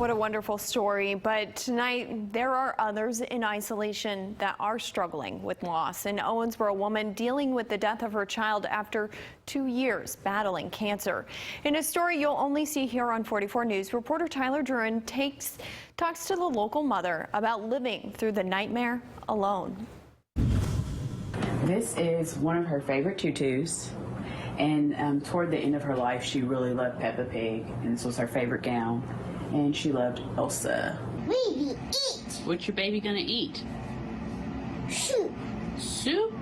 What a wonderful story, but tonight there are others in isolation that are struggling with loss. In Owensboro, a woman dealing with the death of her child after 2 years battling cancer. In a story you'll only see here on 44 News, reporter Tyler Druin talks to the local mother about living through the nightmare alone. This is one of her favorite tutus. And toward the end of her life, she really loved Peppa Pig, and this was her favorite gown. And she loved Elsa. Baby, eat! What's your baby gonna eat? Soup. Soup?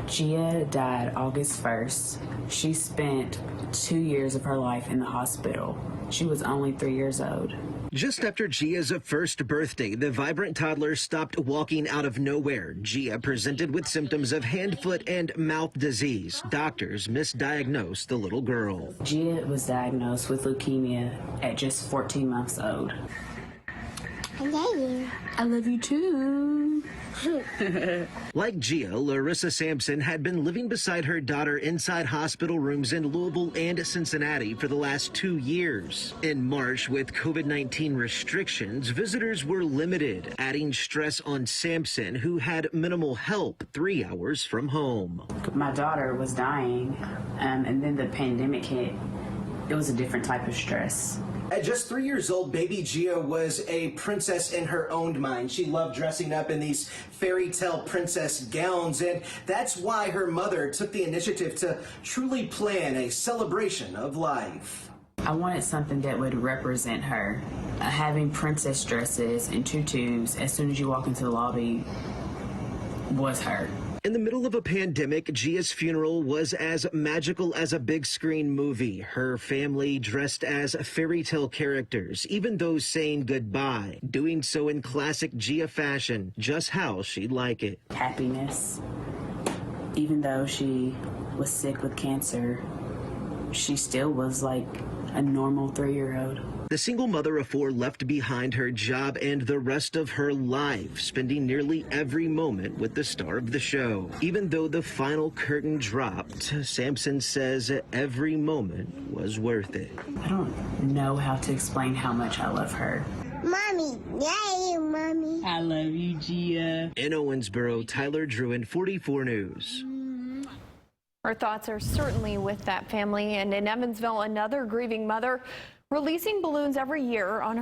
Gia died August 1st. She spent 2 years of her life in the hospital. She was only 3 years old. Just after Gia's first birthday, the vibrant toddler stopped walking out of nowhere. Gia presented with symptoms of hand, foot, and mouth disease. Doctors misdiagnosed the little girl. Gia was diagnosed with leukemia at just 14 months old. I love you. I love you too. Like Gia, Larissa Sampson had been living beside her daughter inside hospital rooms in Louisville and Cincinnati for the last 2 years. In March, with COVID-19 restrictions, visitors were limited, adding stress on Sampson, who had minimal help 3 hours from home. My daughter was dying, and then the pandemic hit. It was a different type of stress. At just 3 years old, baby Gia was a princess in her own mind. She loved dressing up in these fairy tale princess gowns, and that's why her mother took the initiative to truly plan a celebration of life. I wanted something that would represent her. Having princess dresses and tutus as soon as you walk into the lobby was her. In the middle of a pandemic, Gia's funeral was as magical as a big screen movie. Her family dressed as fairy tale characters, even those saying goodbye, doing so in classic Gia fashion, just how she'd like it. Happiness. Even though she was sick with cancer, she still was like a normal 3-year-old. The single mother of 4 left behind her job and the rest of her life, spending nearly every moment with the star of the show. Even though the final curtain dropped, Sampson says every moment was worth it. I don't know how to explain how much I love her. Mommy, love you, Mommy. I love you, Gia. In Owensboro, Tyler Druin, 44 News. Our thoughts are certainly with that family. And in Evansville, another grieving mother releasing balloons every year on